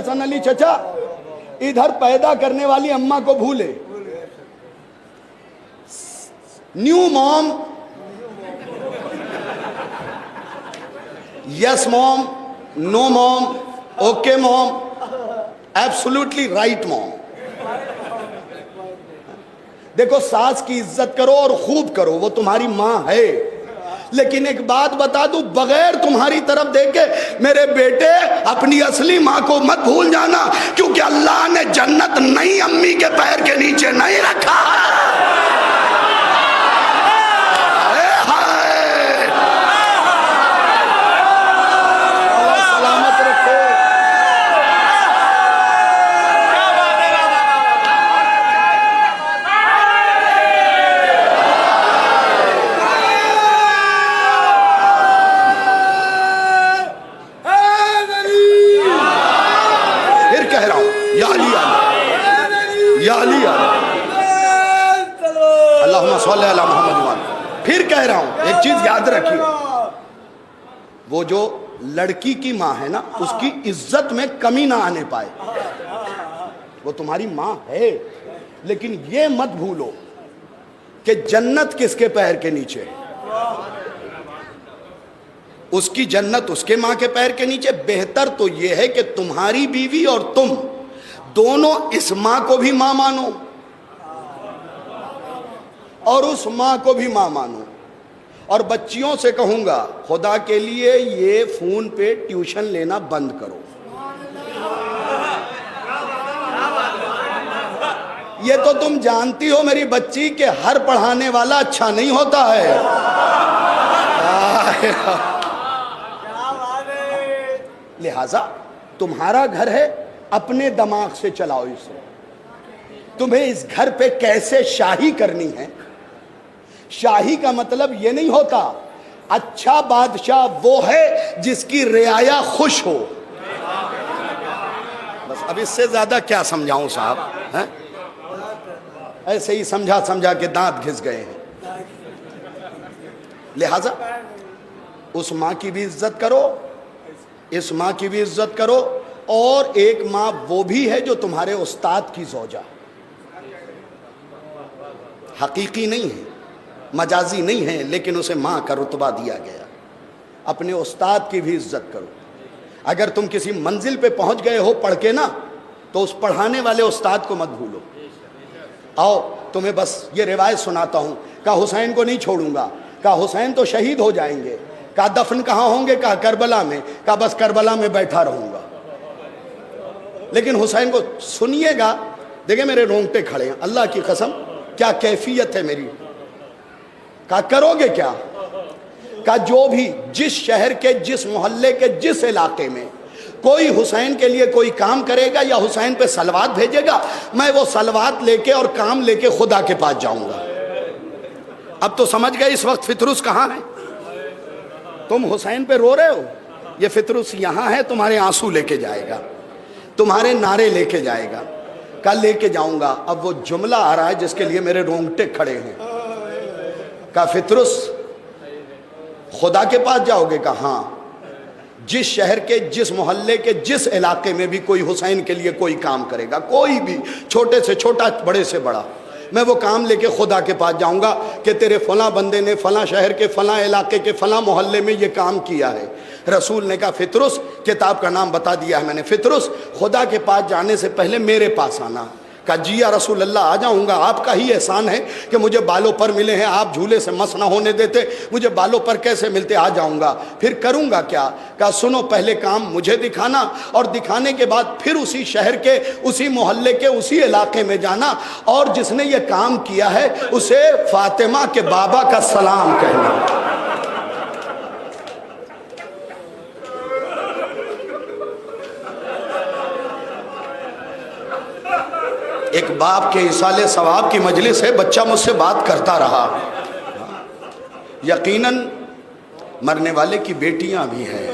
حسن علی چچا ادھر پیدا کرنے والی اماں کو بھولے. نیو موم, یس موم, نو موم, اوکے موم, ایبسولوٹلی رائٹ موم. دیکھو ساس کی عزت کرو اور خوب کرو, وہ تمہاری ماں ہے. لیکن ایک بات بتا دوں, بغیر تمہاری طرف دیکھے میرے بیٹے اپنی اصلی ماں کو مت بھول جانا, کیونکہ اللہ نے جنت نئی امی کے پیر کے نیچے نہیں رکھا. سلامت رکھو. اللہم صلی علی محمد. پھر کہہ رہا ہوں ایک چیز یاد رکھیے, وہ جو لڑکی کی ماں ہے نا, اس کی عزت میں کمی نہ آنے پائے. وہ تمہاری ماں ہے, لیکن یہ مت بھولو کہ جنت کس کے پیر کے نیچے. اس کی جنت اس کے ماں کے پیر کے نیچے. بہتر تو یہ ہے کہ تمہاری بیوی اور تم دونوں اس ماں کو بھی ماں مانو اور اس ماں کو بھی ماں مانو. اور بچیوں سے کہوں گا, خدا کے لیے یہ فون پہ ٹیوشن لینا بند کرو. یہ تو تم جانتی ہو میری بچی کہ ہر پڑھانے والا اچھا نہیں ہوتا ہے. لہذا تمہارا گھر ہے, اپنے دماغ سے چلاؤ اسے. تمہیں اس گھر پہ کیسے شاہی کرنی ہے. شاہی کا مطلب یہ نہیں ہوتا, اچھا بادشاہ وہ ہے جس کی رعایا خوش ہو. بس اب اس سے زیادہ کیا سمجھاؤں صاحب, ایسے ہی سمجھا کے دانت گھس گئے ہیں. لہذا اس ماں کی بھی عزت کرو, اس ماں کی بھی عزت کرو. اور ایک ماں وہ بھی ہے جو تمہارے استاد کی زوجہ, حقیقی نہیں ہے, مجازی نہیں ہے, لیکن اسے ماں کا رتبہ دیا گیا. اپنے استاد کی بھی عزت کرو. اگر تم کسی منزل پہ پہنچ گئے ہو پڑھ کے نا, تو اس پڑھانے والے استاد کو مت بھولو. آؤ تمہیں بس یہ روایت سناتا ہوں. کہا حسین کو نہیں چھوڑوں گا, کہا حسین تو شہید ہو جائیں گے, کہا دفن کہاں ہوں گے, کہا کربلا میں, کہا بس کربلا میں بیٹھا رہوں گا. لیکن حسین کو سنیے گا, دیکھیں میرے رونگٹے کھڑے ہیں, اللہ کی قسم کیا کیفیت ہے میری. کہا کرو گے کیا, کہا جو بھی جس شہر کے, جس محلے کے, جس علاقے میں کوئی حسین کے لیے کوئی کام کرے گا یا حسین پہ صلوات بھیجے گا, میں وہ صلوات لے کے اور کام لے کے خدا کے پاس جاؤں گا. اب تو سمجھ گئے اس وقت فطرس کہاں ہے. تم حسین پہ رو رہے ہو, یہ فطرس یہاں ہے, تمہارے آنسو لے کے جائے گا, تمہارے نعرے لے کے جائے گا. کل لے کے جاؤں گا. اب وہ جملہ آ رہا ہے جس کے لیے میرے رونگٹے کھڑے ہیں. کہا فطرس خدا کے پاس جاؤ گے, کہا ہاں. جس شہر کے, جس محلے کے, جس علاقے میں بھی کوئی حسین کے لیے کوئی کام کرے گا, کوئی بھی, چھوٹے سے چھوٹا, بڑے سے بڑا, میں وہ کام لے کے خدا کے پاس جاؤں گا کہ تیرے فلاں بندے نے فلاں شہر کے, فلاں علاقے کے, فلاں محلے میں یہ کام کیا ہے. رسول نے کہا فطرس, کتاب کا نام بتا دیا ہے میں نے, فطرس خدا کے پاس جانے سے پہلے میرے پاس آنا. کہا جی یا رسول اللہ آ جاؤں گا, آپ کا ہی احسان ہے کہ مجھے بالوں پر ملے ہیں, آپ جھولے سے مس نہ ہونے دیتے, مجھے بالوں پر کیسے ملتے, آ جاؤں گا. پھر کروں گا کیا, کہا سنو پہلے کام مجھے دکھانا, اور دکھانے کے بعد پھر اسی شہر کے, اسی محلے کے, اسی علاقے میں جانا, اور جس نے یہ کام کیا ہے اسے فاطمہ کے بابا کا سلام کہنا. ایک باپ کے ایصال ثواب کی مجلس ہے, بچہ مجھ سے بات کرتا رہا. یقیناً مرنے والے کی بیٹیاں بھی ہیں.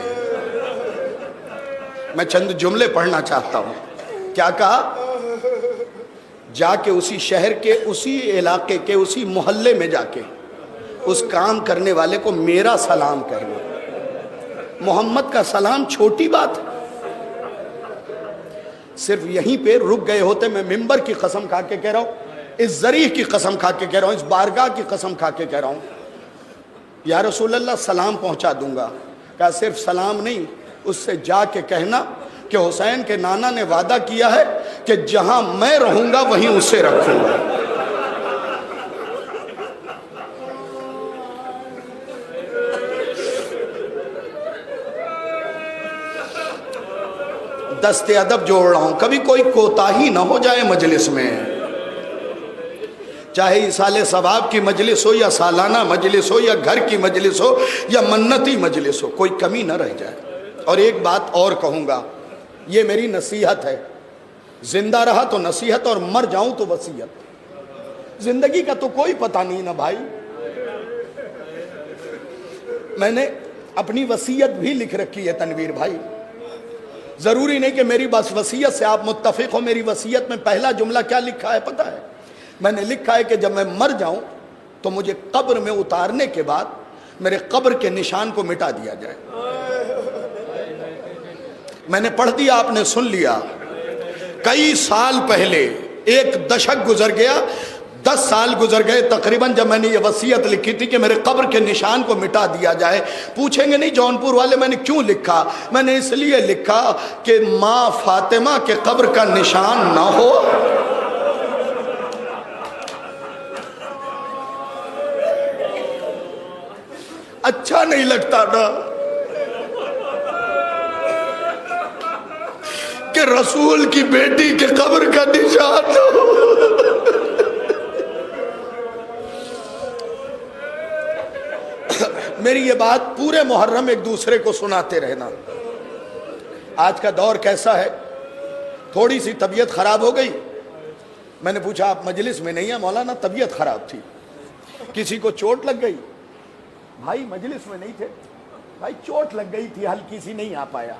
میں چند جملے پڑھنا چاہتا ہوں. کیا کہا, جا کے اسی شہر کے, اسی علاقے کے, اسی محلے میں جا کے اس کام کرنے والے کو میرا سلام کہنا. محمد کا سلام چھوٹی بات ہے. صرف یہیں پہ رک گئے ہوتے، میں ممبر کی قسم کھا کے کہہ رہا ہوں، اس ذریح کی قسم کھا کے کہہ رہا ہوں، اس بارگاہ کی قسم کھا کے کہہ رہا ہوں، یا رسول اللہ سلام پہنچا دوں گا۔ کہا صرف سلام نہیں، اس سے جا کے کہنا کہ حسین کے نانا نے وعدہ کیا ہے کہ جہاں میں رہوں گا وہیں اسے رکھوں گا۔ دست ادب جوڑ رہا ہوں، کبھی کوئی کوتاہی نہ ہو جائے مجلس میں، چاہے ایصال ثواب کی مجلس ہو یا سالانہ مجلس ہو یا گھر کی مجلس ہو یا منتی مجلس ہو، کوئی کمی نہ رہ جائے۔ اور ایک بات اور کہوں گا، یہ میری نصیحت ہے، زندہ رہا تو نصیحت اور مر جاؤں تو وصیت۔ زندگی کا تو کوئی پتہ نہیں نا بھائی، میں نے اپنی وصیت بھی لکھ رکھی ہے تنویر بھائی، ضروری نہیں کہ میری بس وصیت سے آپ متفق ہو۔ میری وصیت میں پہلا جملہ کیا لکھا ہے پتہ ہے؟ میں نے لکھا ہے کہ جب میں مر جاؤں تو مجھے قبر میں اتارنے کے بعد میرے قبر کے نشان کو مٹا دیا جائے۔ میں نے پڑھ دیا، آپ نے سن لیا۔ کئی سال پہلے ایک دشک گزر گیا، 10 سال گزر گئے تقریباً، جب میں نے یہ وصیت لکھی تھی کہ میرے قبر کے نشان کو مٹا دیا جائے۔ پوچھیں گے نہیں جونپور والے میں نے کیوں لکھا؟ میں نے اس لیے لکھا کہ ماں فاطمہ کے قبر کا نشان نہ ہو۔ اچھا نہیں لگتا نا کہ رسول کی بیٹی کے قبر کا نشان نہ ہو۔ میری یہ بات پورے محرم ایک دوسرے کو سناتے رہنا۔ آج کا دور کیسا ہے، تھوڑی سی طبیعت خراب ہو گئی، میں نے پوچھا آپ مجلس میں نہیں ہیں؟ مولانا طبیعت خراب تھی۔ کسی کو چوٹ لگ گئی؟ بھائی مجلس میں نہیں تھے، بھائی چوٹ لگ گئی تھی، ہلکی سی، نہیں آ پایا۔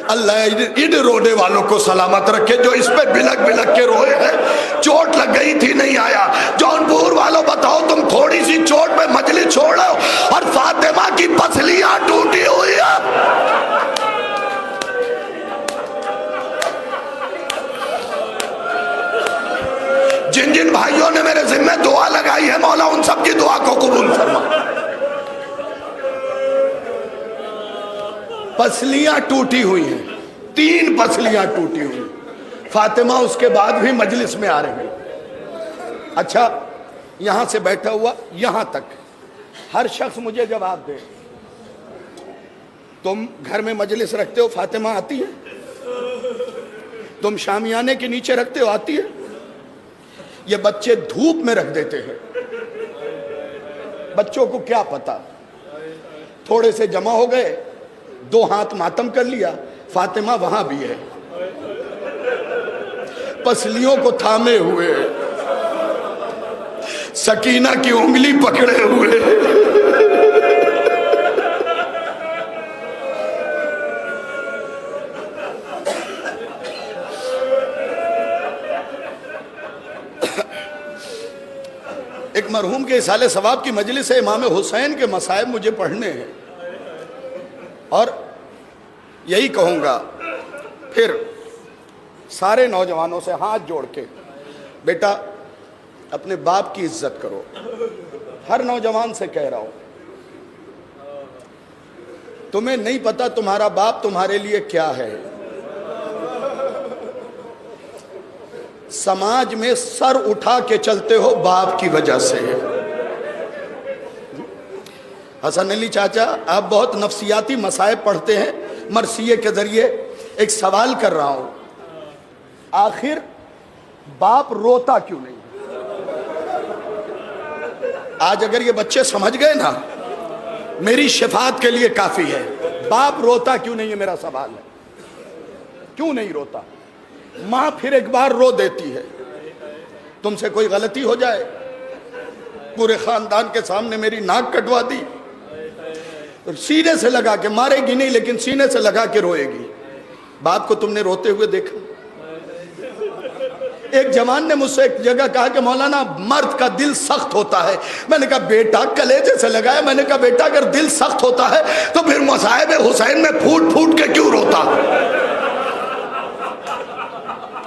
اللہ ان رونے والوں کو سلامت رکھے جو اس پہ بلک بلک کے روئے ہیں۔ چوٹ لگ گئی تھی نہیں آیا۔ جونپور والوں بتاؤ تم تھوڑی سی چوٹ پہ مجلس چھوڑو اور فاطمہ کی پسلیاں ٹوٹی ہوئی ہیں۔ جن جن بھائیوں نے میرے ذمہ دعا لگائی ہے مولا ان سب کی دعا کو قبول فرما۔ پسلیاں ٹوٹی ہوئی ہیں، 3 پسلیاں ٹوٹی ہوئی۔ فاطمہ اس کے بعد بھی مجلس میں آ رہی ہے۔ اچھا یہاں سے بیٹھا ہوا یہاں تک ہر شخص مجھے جواب دے، تم گھر میں مجلس رکھتے ہو، فاطمہ آتی ہے؟ تم شامیانے کے نیچے رکھتے ہو، آتی ہے؟ یہ بچے دھوپ میں رکھ دیتے ہیں، بچوں کو کیا پتا، تھوڑے سے جمع ہو گئے، 2 ہاتھ ماتم کر لیا، فاطمہ وہاں بھی ہے، پسلیوں کو تھامے ہوئے، سکینہ کی انگلی پکڑے ہوئے۔ ایک مرحوم کے اصال ثواب کی مجلس ہے، امام حسین کے مصائب مجھے پڑھنے ہیں، اور یہی کہوں گا پھر سارے نوجوانوں سے ہاتھ جوڑ کے، بیٹا اپنے باپ کی عزت کرو۔ ہر نوجوان سے کہہ رہا ہوں، تمہیں نہیں پتا تمہارا باپ تمہارے لیے کیا ہے۔ سماج میں سر اٹھا کے چلتے ہو باپ کی وجہ سے۔ حسن علی چاچا آپ بہت نفسیاتی مسائب پڑھتے ہیں، مرثیے کے ذریعے ایک سوال کر رہا ہوں، آخر باپ روتا کیوں نہیں؟ آج اگر یہ بچے سمجھ گئے نا میری شفاعت کے لیے کافی ہے۔ باپ روتا کیوں نہیں ہے میرا سوال ہے، کیوں نہیں روتا؟ ماں پھر ایک بار رو دیتی ہے، تم سے کوئی غلطی ہو جائے، پورے خاندان کے سامنے میری ناک کٹوا دی، سینے سے لگا کے مارے گی نہیں لیکن سینے سے لگا کے روئے گی۔ باپ کو تم نے روتے ہوئے دیکھا؟ ایک جوان نے مجھ سے ایک جگہ کہا کہ مولانا مرد کا دل سخت ہوتا ہے. میں نے کہا بیٹا کلیجے سے لگایا. میں نے کہا بیٹا اگر دل سخت ہوتا ہے تو پھر مصائب حسین میں پھوٹ پھوٹ کے کیوں روتا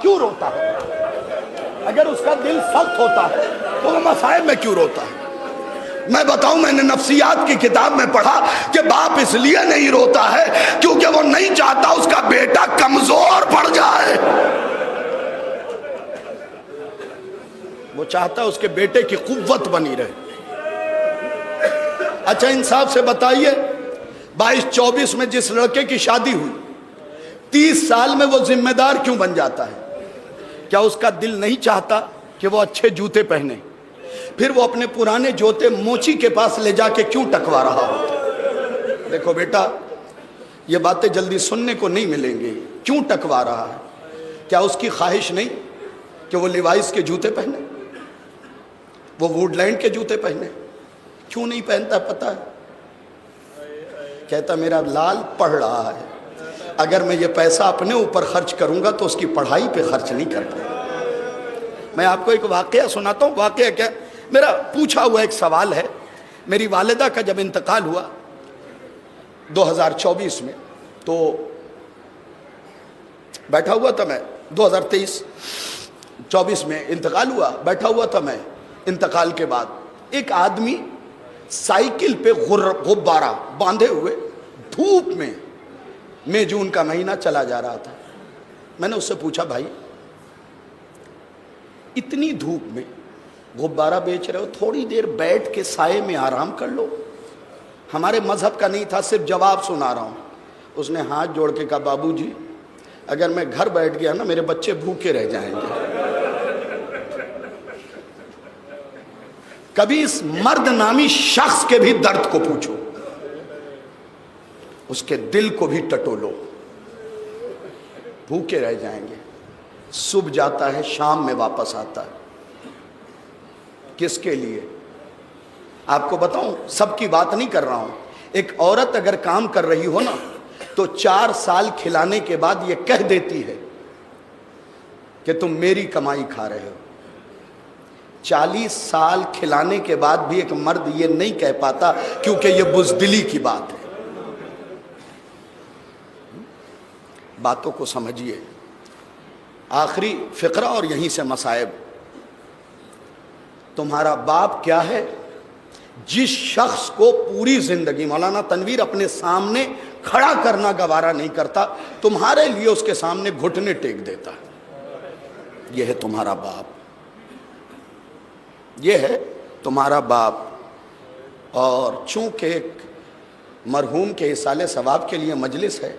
کیوں روتا ہے؟ اگر اس کا دل سخت ہوتا ہے تو وہ مصائب میں کیوں روتا ہے؟ میں بتاؤں میں نے نفسیات کی کتاب میں پڑھا کہ باپ اس لیے نہیں روتا ہے کیونکہ وہ نہیں چاہتا اس کا بیٹا کمزور پڑ جائے. وہ چاہتا اس کے بیٹے کی قوت بنی رہے. اچھا انصاف سے بتائیے 22-24 میں جس لڑکے کی شادی ہوئی 30 سال میں وہ ذمہ دار کیوں بن جاتا ہے؟ کیا اس کا دل نہیں چاہتا کہ وہ اچھے جوتے پہنے؟ پھر وہ اپنے پرانے جوتے موچی کے پاس لے جا کے کیوں ٹکوا رہا ہوتا؟ دیکھو بیٹا یہ باتیں جلدی سننے کو نہیں ملیں گی. کیوں ٹکوا رہا ہے؟ کیا اس کی خواہش نہیں کہ وہ لیوائس کے جوتے پہنے، وہ ووڈ لینڈ کے جوتے پہنے؟ کیوں نہیں پہنتا پتہ ہے؟ کہتا میرا لال پڑھ رہا ہے، اگر میں یہ پیسہ اپنے اوپر خرچ کروں گا تو اس کی پڑھائی پہ خرچ نہیں کر پاؤں. میں آپ کو ایک واقعہ سناتا ہوں. واقعہ کیا؟ میرا پوچھا ہوا ایک سوال ہے. میری والدہ کا جب انتقال ہوا 2024 میں تو بیٹھا ہوا تھا میں 2023-24 میں انتقال ہوا. بیٹھا ہوا تھا میں. انتقال کے بعد ایک آدمی سائیکل پہ غبارہ باندھے ہوئے دھوپ میں جون کا مہینہ چلا جا رہا تھا. میں نے اس سے پوچھا بھائی اتنی دھوپ میں غبارہ بیچ رہے ہو، تھوڑی دیر بیٹھ کے سائے میں آرام کر لو. ہمارے مذہب کا نہیں تھا، صرف جواب سنا رہا ہوں. اس نے ہاتھ جوڑ کے کہا بابو جی اگر میں گھر بیٹھ گیا نا میرے بچے بھوکے رہ جائیں گے. کبھی اس مرد نامی شخص کے بھی درد کو پوچھو، اس کے دل کو بھی ٹٹولو. بھوکے رہ جائیں گے. صبح جاتا ہے شام میں واپس آتا ہے. کس کے لیے؟ آپ کو بتاؤں سب کی بات نہیں کر رہا ہوں. ایک عورت اگر کام کر رہی ہو نا تو 4 سال کھلانے کے بعد یہ کہہ دیتی ہے کہ تم میری کمائی کھا رہے ہو. 40 سال کھلانے کے بعد بھی ایک مرد یہ نہیں کہہ پاتا کیونکہ یہ بزدلی کی بات ہے. باتوں کو سمجھیے. آخری فقرہ اور یہیں سے مصائب. تمہارا باپ کیا ہے؟ جس شخص کو پوری زندگی مولانا تنویر اپنے سامنے کھڑا کرنا گوارا نہیں کرتا تمہارے لیے اس کے سامنے گھٹنے ٹیک دیتا ہے. یہ ہے تمہارا باپ. یہ ہے تمہارا باپ. اور چونکہ ایک مرحوم کے ایصال ثواب کے لیے مجلس ہے،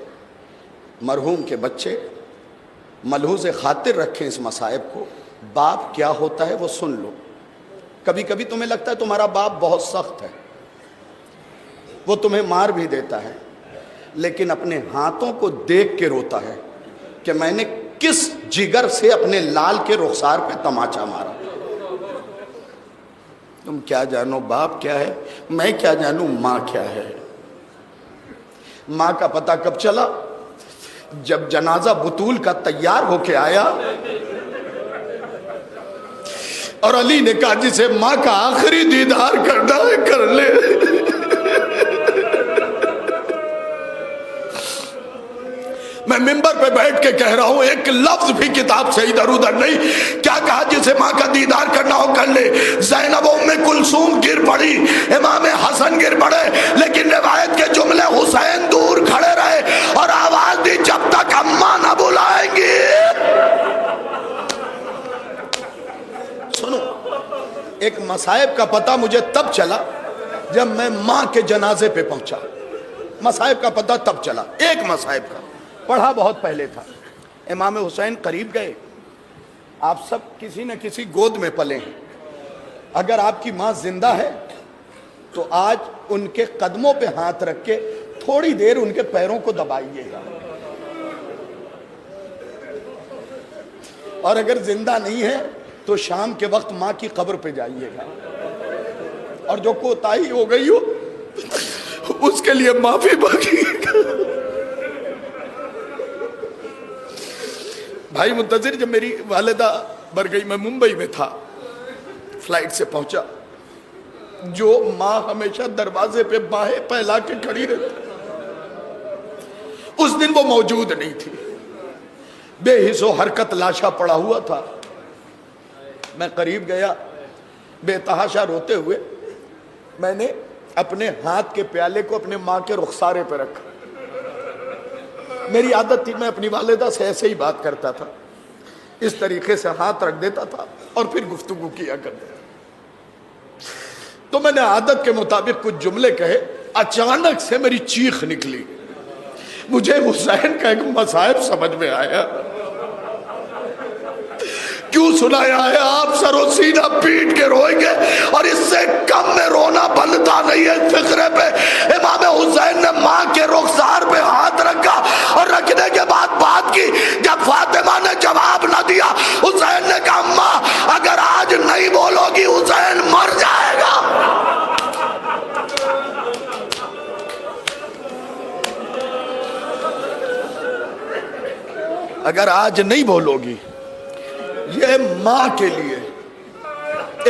مرحوم کے بچے ملحوظ خاطر رکھیں اس مصائب کو. باپ کیا ہوتا ہے وہ سن لو. کبھی کبھی تمہیں لگتا ہے تمہارا باپ بہت سخت ہے، وہ تمہیں مار بھی دیتا ہے، لیکن اپنے ہاتھوں کو دیکھ کے روتا ہے کہ میں نے کس جگر سے اپنے لال کے رخسار پہ تماچا مارا. تم کیا جانو باپ کیا ہے، میں کیا جانوں ماں کیا ہے. ماں کا پتہ کب چلا؟ جب جنازہ بطول کا تیار ہو کے آیا اور علی نے کہا جسے ماں کا آخری دیدار کرنا ہے کر لے. میں ممبر پہ بیٹھ کے کہہ رہا ہوں ایک لفظ بھی کتاب سے ادھر ادھر نہیں. کیا کہا جسے ماں کا دیدار کرنا ہو کر لے. زینب ام کلثوم گر پڑی، امام حسن گر پڑے، لیکن روایت کے جملے حسین دور کھڑے رہے اور آواز دی جب تک اماں نہ بلائیں گی. سنو ایک مصائب کا پتہ مجھے تب چلا جب میں ماں کے جنازے پہ پہنچا. مصائب کا پتہ تب چلا. ایک مصائب کا پڑھا بہت پہلے تھا. امام حسین قریب گئے. آپ سب کسی نہ کسی گود میں پلے ہیں. اگر آپ کی ماں زندہ ہے تو آج ان کے قدموں پہ ہاتھ رکھ کے تھوڑی دیر ان کے پیروں کو دبائیے گا. اور اگر زندہ نہیں ہے تو شام کے وقت ماں کی قبر پہ جائیے گا اور جو کوتاہی ہو گئی ہو اس کے لیے معافی مانگیے گا. بھائی منتظر جب میری والدہ مر گئی. میں ممبئی میں تھا, فلائٹ سے پہنچا. جو ماں ہمیشہ دروازے پہ باہیں پھیلا کے کھڑی رہتی, اس دن وہ موجود نہیں تھی. بے حس و حرکت لاشا پڑا ہوا تھا. میں قریب گیا, بے تحاشا روتے ہوئے میں نے اپنے ہاتھ کے پیالے کو اپنے ماں کے رخسارے پہ رکھا. میری عادت تھی, میں اپنی والدہ سے ایسے ہی بات کرتا تھا, اس طریقے سے ہاتھ رکھ دیتا تھا اور پھر گفتگو کیا کرتا تھا. تو میں نے عادت کے مطابق کچھ جملے کہے. اچانک سے میری چیخ نکلی. مجھے حسین کا ایک مصائب سمجھ میں آیا. کیوں سنایا ہے؟ آپ سر و سینہ پیٹ کے روئیں گے, اور اس سے کم میں رونا بنتا نہیں ہے. فقرے پہ امام حسین نے ماں کے رخسار پہ ہاتھ رکھا, اور رکھنے کے بعد بات کی. جب فاطمہ نے جواب نہ دیا, حسین نے کہا ماں اگر آج نہیں بولو گی حسین مر جائے گا. اگر آج نہیں بولو گی. یہ ماں کے لیے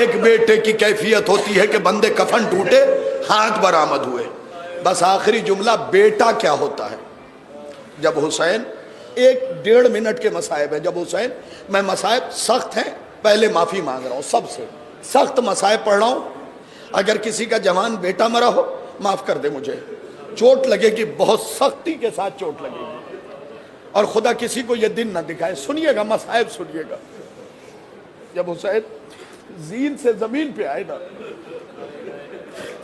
ایک بیٹے کی کیفیت ہوتی ہے کہ بندے کفن ٹوٹے, ہاتھ برآمد ہوئے, بس آخری جملہ بیٹا کیا ہوتا ہے. جب حسین, 1-1.5 منٹ کے مصائب ہے, جب حسین, میں مصائب سخت ہیں, پہلے معافی مانگ رہا ہوں, سب سے سخت مصائب پڑھ رہا ہوں. اگر کسی کا جوان بیٹا مرا ہو معاف کر دے مجھے, چوٹ لگے گی, بہت سختی کے ساتھ چوٹ لگے گی, اور خدا کسی کو یہ دن نہ دکھائے. سنیے گا مصائب, سنیے گا. جب حسین زین سے زمین پہ آئے نا,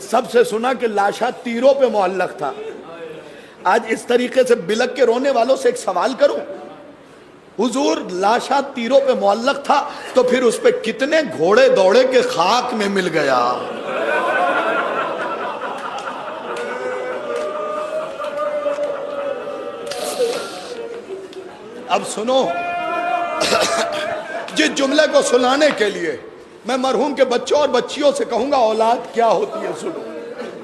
سب سے سنا کہ لاشا تیروں پہ معلق تھا. آج اس طریقے سے بلک کے رونے والوں سے ایک سوال کروں, حضور لاشا تیروں پہ معلق تھا تو پھر اس پہ کتنے گھوڑے دوڑے کے خاک میں مل گیا. اب سنو, جس جملے کو سنانے کے لیے میں مرحوم کے بچوں اور بچیوں سے کہوں گا اولاد کیا ہوتی ہے. سنو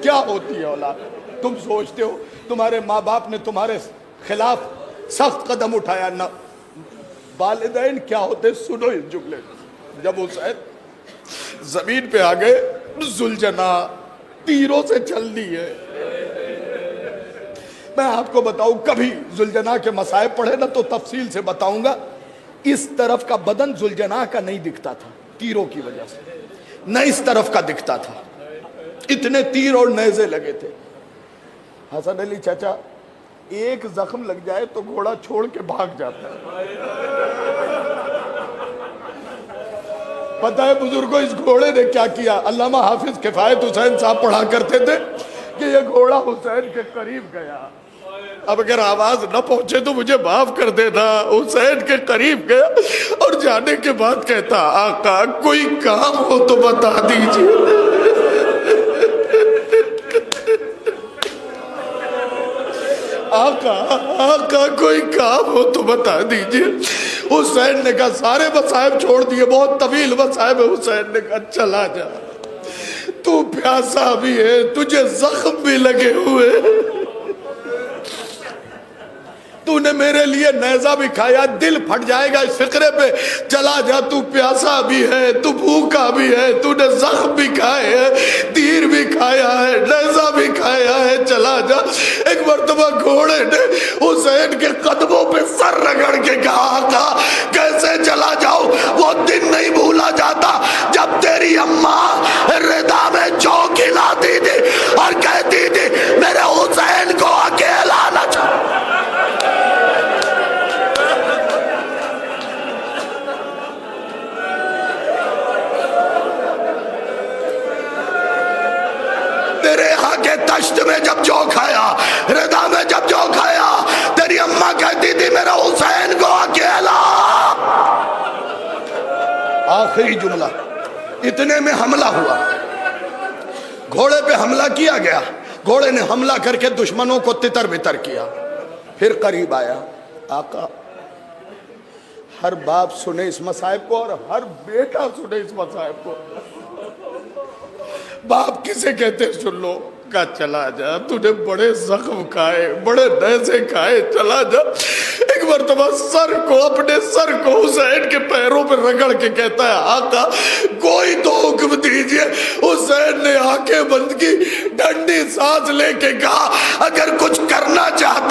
کیا ہوتی ہے اولاد. تم سوچتے ہو تمہارے ماں باپ نے تمہارے خلاف سخت قدم اٹھایا نہ, والدین کیا ہوتے. سنو اس جملے. جب حسین زمین پہ آ گئے, زلجنا تیروں سے چل دی ہے. میں آپ کو بتاؤں, کبھی زلجنا کے مصائب پڑھے نا تو تفصیل سے بتاؤں گا. اس طرف کا بدن زلجنا کا نہیں دکھتا تھا تیروں کی وجہ سے, نہ اس طرف کا دکھتا تھا, اتنے تیر اور نیزے لگے تھے. حسن علی چچا, ایک زخم لگ جائے تو گھوڑا چھوڑ کے بھاگ جاتا ہے. پتہ ہے بزرگوں اس گھوڑے نے کیا کیا؟ علامہ حافظ کفایت حسین صاحب پڑھا کرتے تھے کہ یہ گھوڑا حسین کے قریب گیا. اب اگر آواز نہ پہنچے تو مجھے معاف کر دینا. حسین کے قریب گیا اور جانے کے بعد کہتا, آقا کوئی کام ہو تو بتا دیجیے. آقا کوئی کام ہو تو بتا دیجیے. حسین نے کہا سارے مصائب چھوڑ دیے, بہت طویل مصائب ہے. حسین نے کہا چلا جا, تو پیاسا بھی ہے, تجھے زخم بھی لگے ہوئے, تو نے میرے لیے نیزہ بھی کھایا, دل پھٹ جائے گا اس فقرے پہ. چلا جا, تو پیاسا بھی ہے, تو بھوکا بھی ہے, تو نے زخم بھی کھائے ہیں, تیر بھی کھایا ہے, نیزہ بھی کھایا ہے, چلا جا. ایک مرتبہ گھوڑے نے حسین کے قدموں پہ سر رگڑ کے کہا, آقا کیسے چلا جاؤ, وہ دن نہیں بھولا جاتا جب تیری اماں ردا میں جو کھلاتی تھی اور کہتی تھی میرے حسین کو اکیلا نہ چھوڑ. تیرے ہاں کے تشت میں جب جو کھایا, ردا میں جب جو کھایا, تیری اماں کہتی تھی میرا حسین کو اکیلا. آخری جملہ. اتنے میں حملہ ہوا, گھوڑے پہ حملہ کیا گیا. گھوڑے نے حملہ کر کے دشمنوں کو تتر بتر کیا. پھر قریب آیا. آقا ہر باپ سنے اس مصائب کو اور ہر بیٹا سنے اس مصائب کو. باپ کسے کہتے سن لو, کہا چلا جا، تو نے بڑے زخم کھائے، بڑے نیزے کھائے، چلا جا۔ ایک مرتبہ اپنے سر کو حسین کے پیروں پہ رگڑ کے کہتا ہے آقا کوئی تو حکم دیجئے۔ حسین نے آنکھیں بند کی، ٹھنڈی سانس لے کے کہا اگر کچھ کرنا چاہتا